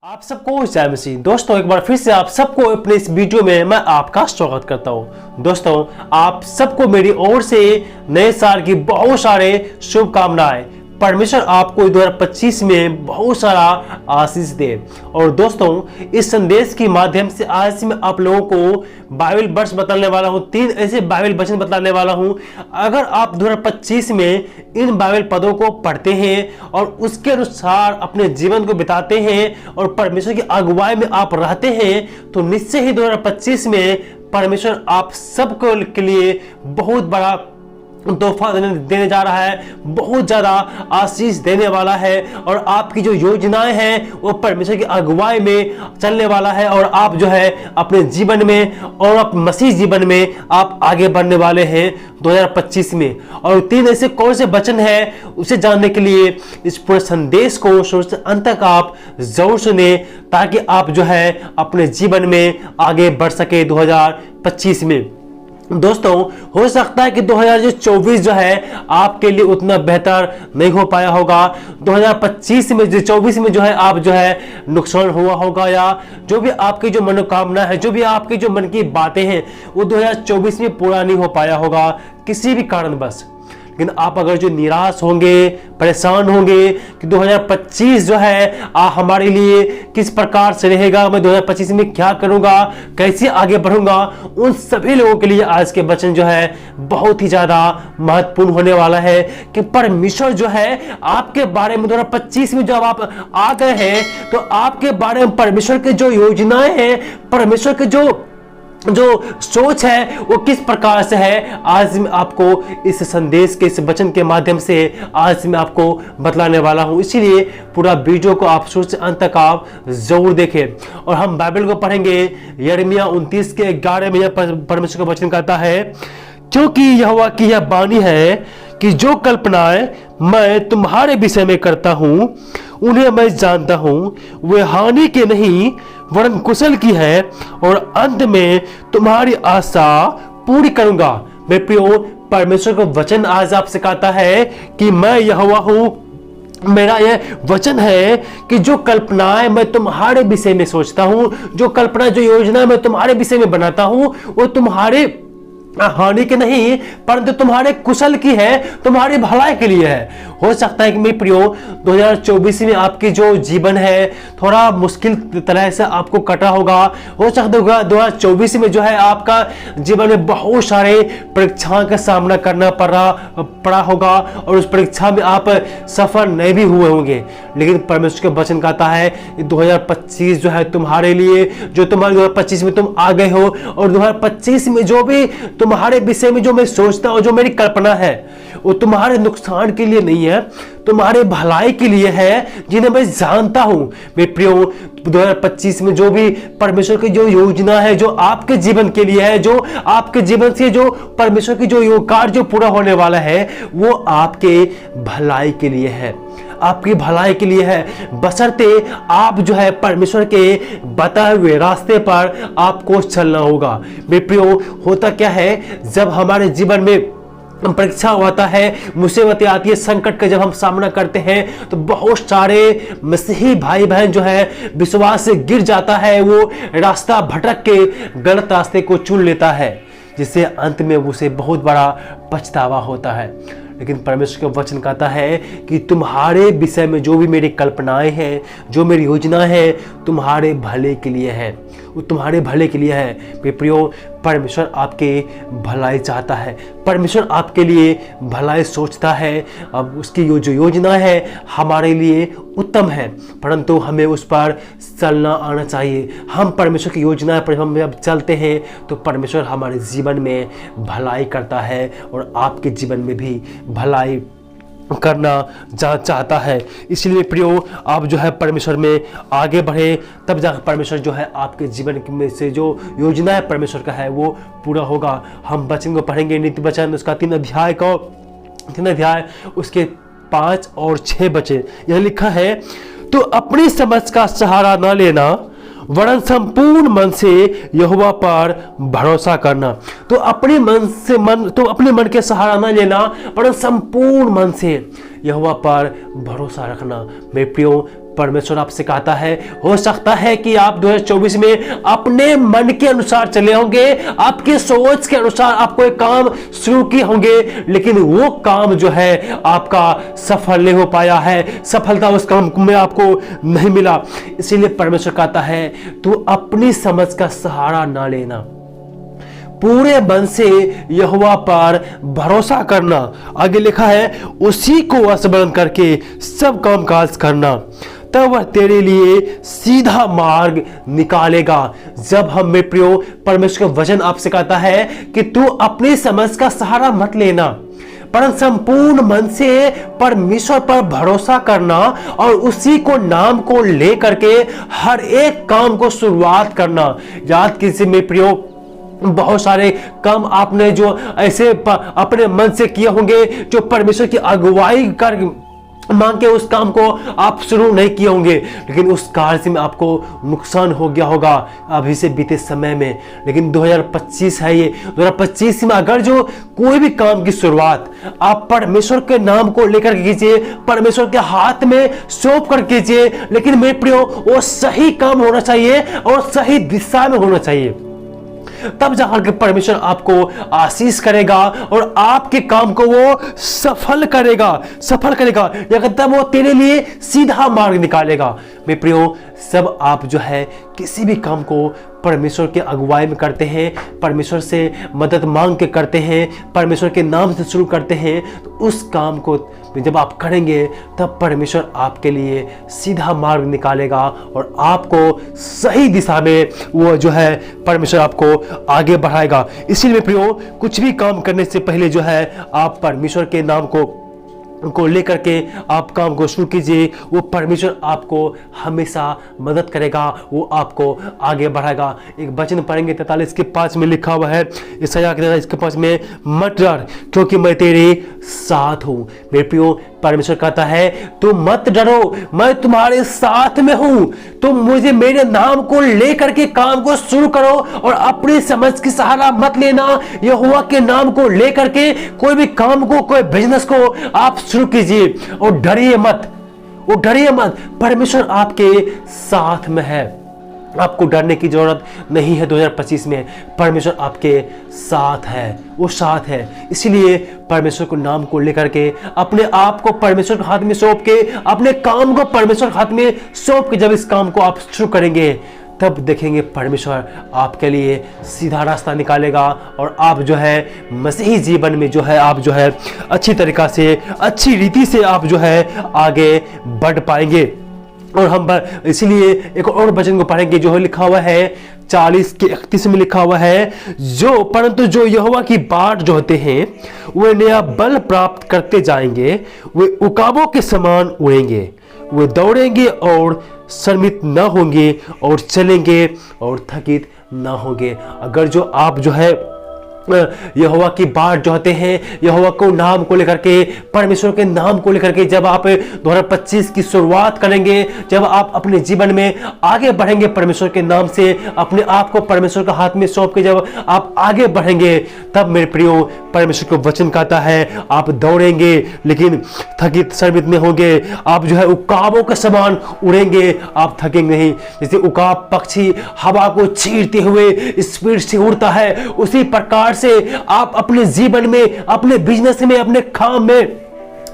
आप सबको जय मसीह। दोस्तों एक बार फिर से आप सबको अपने इस वीडियो में मैं आपका स्वागत करता हूं। दोस्तों आप सबको मेरी ओर से नए साल की बहुत सारे शुभकामनाएं। परमेश्वर आपको 2025 में बहुत सारा आशीष दे। और दोस्तों इस संदेश के माध्यम से आज मैं आप लोगों को बाइबल वर्ष बताने वाला हूं। 3 ऐसे बाइबल वचन बताने वाला हूं। अगर आप 2025 में इन बाइबल पदों को पढ़ते हैं और उसके अनुसार अपने जीवन को बिताते हैं और परमेश्वर की अगुवाई में आप रहते हैं तो निश्चय ही 2025 में परमेश्वर आप सबको के लिए बहुत बड़ा तोहफा देने जा रहा है, बहुत ज्यादा आशीष देने वाला है। और आपकी जो योजनाएं हैं वो परमेश्वर की अगुवाई में चलने वाला है और आप जो है अपने जीवन में और अपने मसीह जीवन में आप आगे बढ़ने वाले हैं 2025 में। और 3 ऐसे कौन से वचन हैं उसे जानने के लिए इस पूरे संदेश को शुरू से अंत तक आप जरूर सुने ताकि आप जो है अपने जीवन में आगे बढ़ सके 2025 में। दोस्तों हो सकता है कि 2024 जो है आपके लिए उतना बेहतर नहीं हो पाया होगा। 2025 में 24 में जो है आप जो है नुकसान हुआ होगा या जो भी आपकी जो मनोकामना है, जो भी आपकी जो मन की बातें हैं वो 2024 में पूरा नहीं हो पाया होगा किसी भी कारणवश। लेकिन आप अगर जो निराश होंगे, परेशान होंगे कि 2025 जो है हमारे लिए किस प्रकार से रहेगा, मैं 2025 में क्या करूंगा, कैसे आगे बढ़ूंगा, उन सभी लोगों के लिए आज के वचन जो है बहुत ही ज्यादा महत्वपूर्ण होने वाला है कि परमेश्वर जो है आपके बारे में 2025 में जब आप आ गए हैं तो आपके बारे में परमेश्वर की जो योजनाएं हैं, परमेश्वर के जो सोच है वो किस प्रकार से है, आज मैं आपको इस संदेश के इस वचन के माध्यम से आज मैं आपको बतलाने वाला हूं। इसीलिए पूरा वीडियो को आप शुरू से अंत तक आप जरूर देखें। और हम बाइबल को पढ़ेंगे। यिर्मयाह 29 के 11 में परमेश्वर का वचन कहता है, क्योंकि यहोवा की यह वाणी है कि जो कल्पनाएं मैं तुम्हारे विषय में करता हूं उन्हें मैं जानता हूं, वे हानि के नहीं वरन कुशल की है और अंत में तुम्हारी आशा पूरी करूंगा। मेरे प्रियो, परमेश्वर का वचन आज आपसे कहता है कि मैं यहोवा हूं। मेरा यह वचन है कि जो कल्पनाएं मैं तुम्हारे विषय में सोचता हूं, जो कल्पना जो योजना मैं तुम्हारे विषय में बनाता हूं वो तुम्हारे हानि के नहीं परंतु तुम्हारे कुशल की है, तुम्हारी भलाई के लिए है। हो सकता है कि मेरे प्रियो 2024 में आपकी जो जीवन है थोड़ा मुश्किल तरह से आपको कटा होगा। हो सकता है 2024 में जो है आपका जीवन में बहुत सारे परीक्षाओं का सामना करना पड़ा होगा और उस परीक्षा में आप सफल नहीं भी हुए होंगे। लेकिन परमेश्वर के वचन कहता है कि 2025 जो है तुम्हारे लिए, जो तुम्हारे 2025 में तुम आ गए हो और 2025 में जो भी तुम्हारे विषय में जो मैं सोचता हूं, जो मेरी कल्पना है वो तुम्हारे नुकसान के लिए नहीं है, तुम्हारे भलाई के लिए है, जिन्हें मैं जानता हूं। मेरे प्रियो 2025 में जो भी परमेश्वर की जो योजना है जो आपके जीवन के लिए है, जो आपके जीवन से जो परमेश्वर की जो कार्य जो पूरा होने वाला है वो आपके भलाई के लिए है, आपकी भलाई के लिए है। बशर्ते आप जो है परमेश्वर के बताए हुए रास्ते पर आपको चलना होगा। मेरे प्रियो, होता क्या है जब हमारे जीवन में परीक्षा होता है, मुसीबतें आती है, संकट का जब हम सामना करते हैं तो बहुत सारे मसीही भाई बहन जो है विश्वास से गिर जाता है, वो रास्ता भटक के गलत रास्ते को चुन लेता है जिससे अंत में उसे बहुत बड़ा पछतावा होता है। लेकिन परमेश्वर का वचन कहता है कि तुम्हारे विषय में जो भी मेरी कल्पनाएं हैं, जो मेरी योजना है तुम्हारे भले के लिए है, वो तुम्हारे भले के लिए है। मेरे प्रियो, परमेश्वर आपके भलाई चाहता है, परमेश्वर आपके लिए भलाई सोचता है। अब उसकी जो योजना है हमारे लिए उत्तम है परंतु हमें उस पर चलना आना चाहिए। हम परमेश्वर की योजना पर हम जब चलते हैं तो परमेश्वर हमारे जीवन में भलाई करता है और आपके जीवन में भी भलाई करना चाहता है। इसलिए प्रियो, आप जो है परमेश्वर में आगे बढ़े, तब जाकर परमेश्वर जो है आपके जीवन में से जो योजना है परमेश्वर का है वो पूरा होगा। हम वचन को पढ़ेंगे, नीति वचन उसका 3 अध्याय उसके 5 और 6 वचन। यह लिखा है, तो अपनी समझ का सहारा न लेना वरन संपूर्ण मन से यहोवा पर भरोसा करना। तो अपने मन के सहारा न लेना वरन संपूर्ण मन से यहोवा पर भरोसा रखना। मेरे प्रियो, परमेश्वर आपसे कहता है, हो सकता है कि आप 2024 में अपने मन के अनुसार चले होंगे, आपके सोच के अनुसार आप कोई काम शुरू किए होंगे, लेकिन वो काम जो है आपका सफल नहीं हो पाया है, सफलता उस काम में आपको नहीं मिला। इसीलिए परमेश्वर कहता है, तू अपनी समझ का सहारा ना लेना, पूरे मन से यहोवा पर भरोसा करना। आगे लिखा है, उसी को स्मरण करके सब काम काज करना, तब वह तेरे लिए सीधा मार्ग निकालेगा। जब हम में प्रियो परमेश्वर का वचन आपसे कहता है कि तू अपनी समझ का सहारा मत लेना, पर संपूर्ण मन से परमेश्वर पर भरोसा करना और उसी को नाम को लेकर के हर एक काम को शुरुआत करना। याद कीजिए मेरे प्रियो, बहुत सारे काम आपने जो ऐसे अपने मन से किए होंगे, जो परमेश्वर की अगुवाई कर मांग के उस काम को आप शुरू नहीं किए होंगे, लेकिन उस कार्य से में आपको नुकसान हो गया होगा अभी से बीते समय में। लेकिन 2025 है, ये 2025 में अगर जो कोई भी काम की शुरुआत आप परमेश्वर के नाम को लेकर कीजिए, परमेश्वर के हाथ में सौंप कर कीजिए, लेकिन मेरे प्रियो वो सही काम होना चाहिए और सही दिशा में होना चाहिए। तब जाकर के परमेश्वर आपको आशीष करेगा और आपके काम को वो सफल करेगा। तब वो तेरे लिए सीधा मार्ग निकालेगा। मेरे प्रियो, सब आप जो है किसी भी काम को परमेश्वर के अगुवाई में करते हैं, परमेश्वर से मदद मांग के करते हैं, परमेश्वर के नाम से शुरू करते हैं, तो उस काम को जब आप करेंगे तब परमेश्वर आपके लिए सीधा मार्ग निकालेगा और आपको सही दिशा में वो जो है परमेश्वर आपको आगे बढ़ाएगा। इसीलिए प्रियो, कुछ भी काम करने से पहले जो है आप परमेश्वर के नाम को लेकर के आप काम को शुरू कीजिए। वो परमेश्वर आपको हमेशा मदद करेगा, वो आपको आगे बढ़ाएगा। एक वचन पढ़ेंगे 43 के 5 में लिखा हुआ है, यशायाह के 43 के 5 में, मत डर क्योंकि मैं तेरे साथ हूं। मेरे प्रियो, परमेश्वर कहता है, तुम मत डरो, मैं तुम्हारे साथ में हूं। तुम मुझे मेरे नाम को लेकर के काम को शुरू करो और अपनी समझ की सहारा मत लेना। यहोवा के नाम को लेकर के कोई भी काम को, कोई बिजनेस को आप शुरू कीजिए और डरिए मत, परमेश्वर आपके साथ में है। आपको डरने की जरूरत नहीं है। 2025 में परमेश्वर आपके साथ है, वो साथ है। इसीलिए परमेश्वर को नाम को लेकर के अपने आप को परमेश्वर के हाथ में सौंप के, अपने काम को परमेश्वर के हाथ में सौंप के जब इस काम को आप शुरू करेंगे, तब देखेंगे परमेश्वर आपके लिए सीधा रास्ता निकालेगा और आप जो है मसीही जीवन में जो है आप जो है अच्छी तरीका से, अच्छी रीति से आप जो है आगे बढ़ पाएंगे। और हम इसीलिए एक और वचन को पढ़ेंगे जो लिखा हुआ है 40 के 31 में लिखा हुआ है, परंतु जो यहोवा की बाट जोहते हैं वे नया बल प्राप्त करते जाएंगे, वे उकाबों के समान उड़ेंगे, वे दौड़ेंगे और श्रमित न होंगे और चलेंगे और थकित न होंगे। अगर जो आप जो है यहोवा की बाट जोहते हैं, यहोवा को नाम को लेकर के, परमेश्वर के नाम को लेकर के जब आप 2025 की शुरुआत करेंगे, जब आप अपने जीवन में आगे बढ़ेंगे परमेश्वर के नाम से, अपने आप को परमेश्वर के हाथ में सौंप के जब आप आगे बढ़ेंगे, तब मेरे प्रियो परमेश्वर को वचन कहता है, आप दौड़ेंगे लेकिन थकित श्रमित नहीं होंगे। आप जो है उकाबों के समान उड़ेंगे, आप थकेंगे नहीं। जैसे उकाब पक्षी हवा को चीरते हुए स्पीड से उड़ता है, उसी प्रकार से आप अपने जीवन में, अपने बिजनेस में, अपने काम में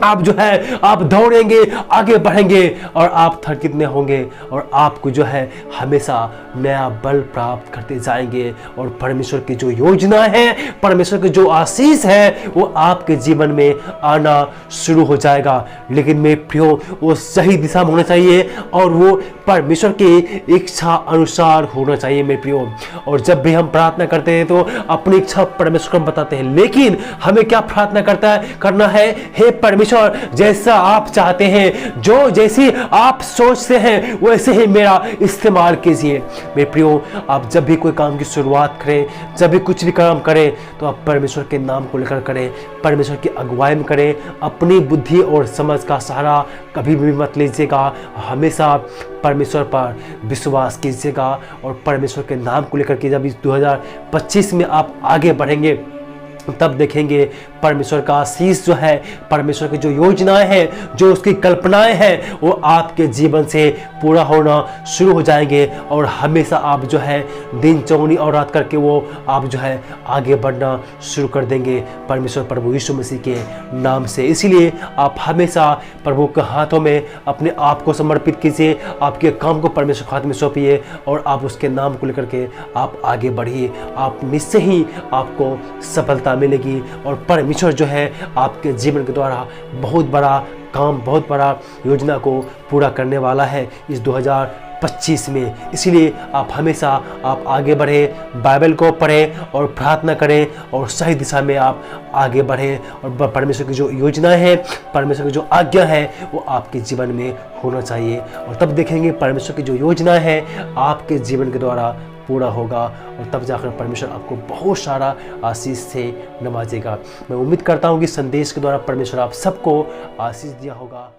आप जो है आप दौड़ेंगे, आगे बढ़ेंगे और आप थकित नहीं होंगे और आपको जो है हमेशा नया बल प्राप्त करते जाएंगे और परमेश्वर की जो योजना है, परमेश्वर की जो आशीष है, वो आपके जीवन में आना शुरू हो जाएगा। लेकिन मेरे प्रियो, वो सही दिशा में होना चाहिए और वो परमेश्वर की इच्छा अनुसार होना चाहिए मेरे प्रियो। और जब भी हम प्रार्थना करते हैं तो अपनी इच्छा परमेश्वर को बताते हैं, लेकिन हमें क्या प्रार्थना करना है, हे परमेश्वर, जैसा आप चाहते हैं, जो जैसी आप सोचते हैं, वैसे ही मेरा इस्तेमाल कीजिए। मेरे प्रियो, आप जब भी कोई काम की शुरुआत करें, जब भी कुछ भी काम करें, तो आप परमेश्वर के नाम को लेकर करें, परमेश्वर की अगुवाई में करें। अपनी बुद्धि और समझ का सहारा कभी भी मत लीजिएगा, हमेशा परमेश्वर पर विश्वास कीजिएगा और परमेश्वर के नाम को लेकर के जब इस 2025 में आप आगे बढ़ेंगे, तब देखेंगे परमेश्वर का आशीष जो है, परमेश्वर की जो योजनाएं हैं, जो उसकी कल्पनाएं हैं, वो आपके जीवन से पूरा होना शुरू हो जाएंगे और हमेशा आप जो है दिन चौगनी और रात करके वो आप जो है आगे बढ़ना शुरू कर देंगे परमेश्वर प्रभु यीशु मसीह के नाम से। इसीलिए आप हमेशा प्रभु के हाथों में अपने आप को समर्पित कीजिए, आपके काम को परमेश्वर के हाथ में सौंपिए और आप उसके नाम को लेकर के आप आगे बढ़िए। आप निश्चय ही आपको सफलता मिलेगी और परमेश्वर जो है आपके जीवन के द्वारा बहुत बड़ा काम, बहुत बड़ा योजना को पूरा करने वाला है इस 2025 में। इसीलिए आप हमेशा आप आगे बढ़ें, बाइबल को पढ़ें और प्रार्थना करें और सही दिशा में आप आगे बढ़ें और परमेश्वर की जो योजनाएं हैं, परमेश्वर की जो आज्ञा है वो आपके जीवन में होना चाहिए और तब देखेंगे परमेश्वर की जो योजना है आपके जीवन के द्वारा पूरा होगा और तब जाकर परमेश्वर आपको बहुत सारा आशीष से नवाजेगा। मैं उम्मीद करता हूँ कि संदेश के द्वारा परमेश्वर आप सबको आशीष दिया होगा।